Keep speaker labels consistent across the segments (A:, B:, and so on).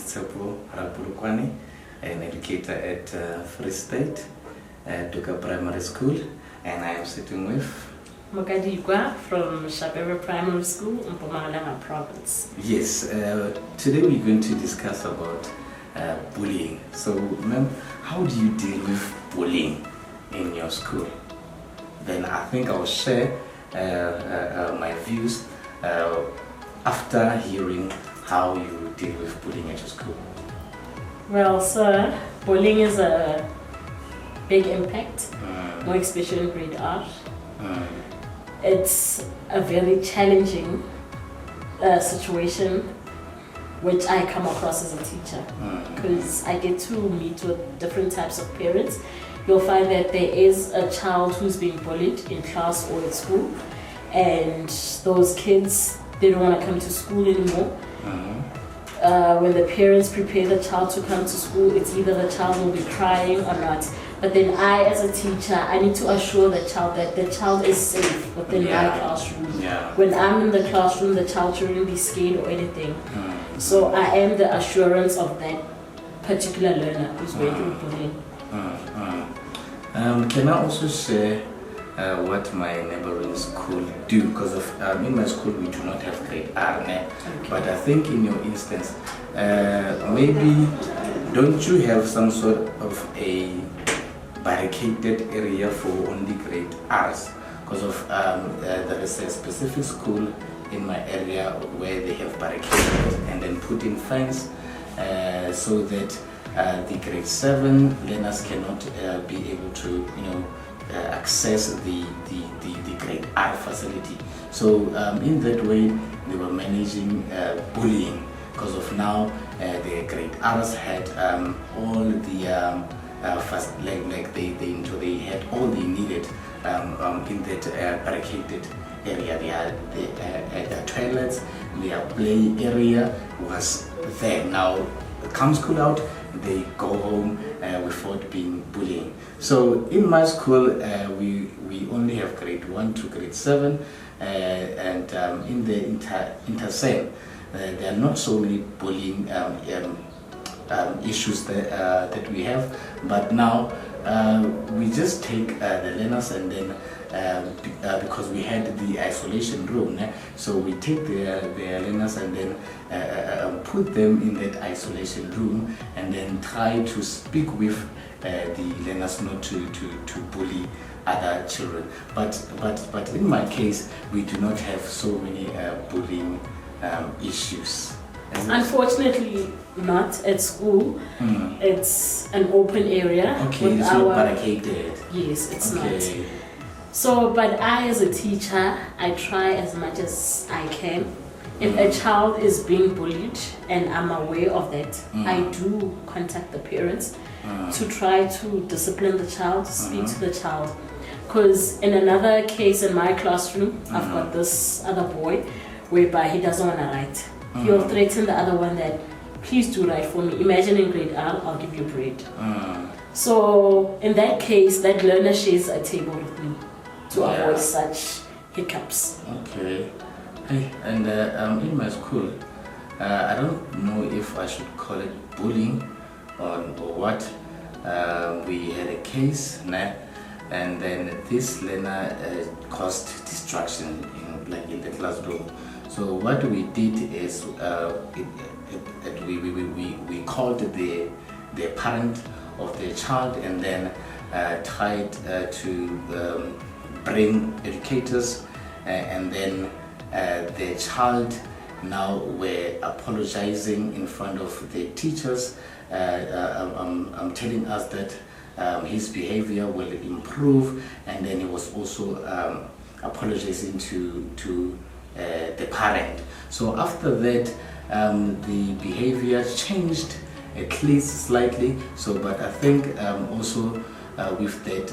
A: Tsepo Rapulukwani, an educator at Free State, Duka Primary School, and I am sitting with
B: Mokadikwa from Shabere Primary School in Mpumalanga Province.
A: Yes, today we're going to discuss about bullying. So, ma'am, how do you deal with bullying in your school? Then I think I'll share my views after hearing how you deal with bullying at your school.
B: Well, sir, bullying is a big impact, more especially in grade R. It's a very challenging situation which I come across as a teacher because I get to meet with different types of parents. You'll find that there is a child who's being bullied in class or at school, and those kids, they don't want to come to school anymore. When the parents prepare the child to come to school, it's either the child will be crying or not. But then I, as a teacher, I need to assure the child that the child is safe within my classroom. When I'm in the classroom, the child shouldn't be scared or anything. So I am the assurance of that particular learner who's going through bullying.
A: Can I also share what my neighboring school do? Because in my school we do not have grade R, but I think in your instance, maybe don't you have some sort of a barricaded area for only grade R's? Because of there is a specific school in my area where they have barricaded and then put in fence so that the grade 7 learners cannot be able to, access the grade R facility. So in that way, they were managing bullying because of now the grade R's had all the they had all they needed in that barricaded area. Their toilets, their play area was there. Now, come school out, they go home without being bullying. So in my school, we only have grade 1 to grade 7, and in the intersame, there are not so many bullying issues that we have, but now we just take the learners and then because we had the isolation room, so we take their learners and then put them in that isolation room and then try to speak with the learners not to bully other children. But in my case, we do not have so many bullying issues.
B: Unfortunately, not at school. It's an open area.
A: Okay, it's not barricaded.
B: Yes, it's not. So, but I, as a teacher, I try as much as I can. If a child is being bullied and I'm aware of that, I do contact the parents to try to discipline the child, speak to the child. Because in another case in my classroom, I've got this other boy whereby he doesn't want to write. He'll threaten the other one that, please do write for me. Imagine in grade R, I'll give you bread. So in that case, that learner shares a table with me to avoid such hiccups.
A: Okay. Hey, and in my school, I don't know if I should call it bullying or what. We had a case, and then this learner caused distraction in the classroom. So what we did is we called the parent of the child and then tried to bring educators, and then the child now were apologizing in front of the teachers. I'm telling us that his behavior will improve, and then he was also apologizing to the parent. So after that, the behavior changed at least slightly. So, but I think also with that,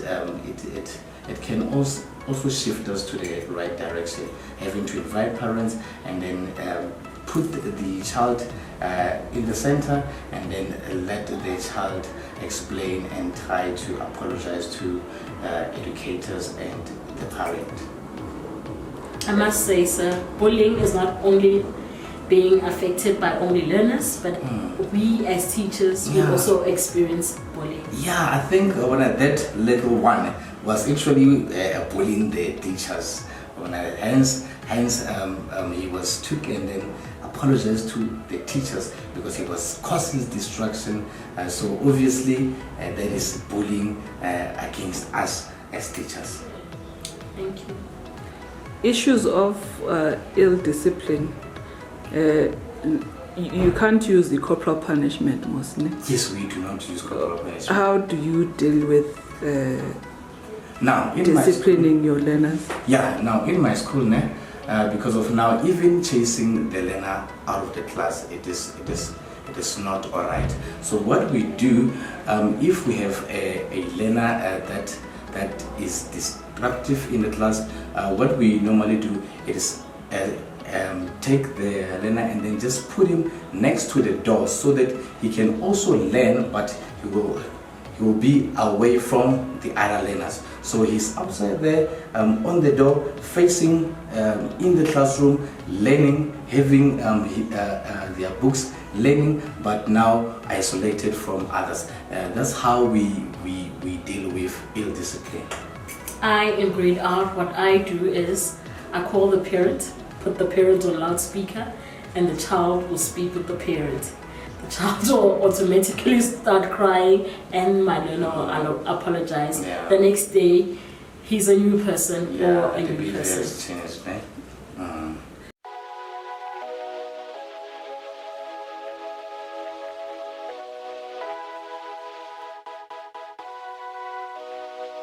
A: it can also shift us to the right direction, having to invite parents and then put the child in the center and then let the child explain and try to apologize to educators and the parent.
B: I must say, sir, bullying is not only being affected by only learners, but we as teachers we
A: Yeah.
B: also experience bullying.
A: Yeah, I think when that little one was actually bullying the teachers. Hence, he was took and then apologized to the teachers because he was causing distraction. So obviously, that is bullying against us as teachers.
B: Thank you.
C: Issues of ill discipline. You can't use the corporal punishment mostly.
A: Yes, we do not use corporal punishment.
C: How do you deal with
A: Now, in
C: disciplining your learners?
A: now in my school, because of now even chasing the learner out of the class, it is not all right. So what we do, if we have a learner that is disruptive in the class, what we normally do is take the learner and then just put him next to the door so that he can also learn, but he will be away from the other learners. So he's outside there on the door, facing in the classroom, learning, having their books, learning, but now isolated from others. That's how we deal with ill discipline.
B: In grade R, what I do is I call the parent, put the parent on loudspeaker, and the child will speak with the parent. The child will automatically start crying, and my learner will apologize.
A: Yeah.
B: The next day, he's a new person or a
A: the
B: new
A: behavior
B: person.
A: has changed, right?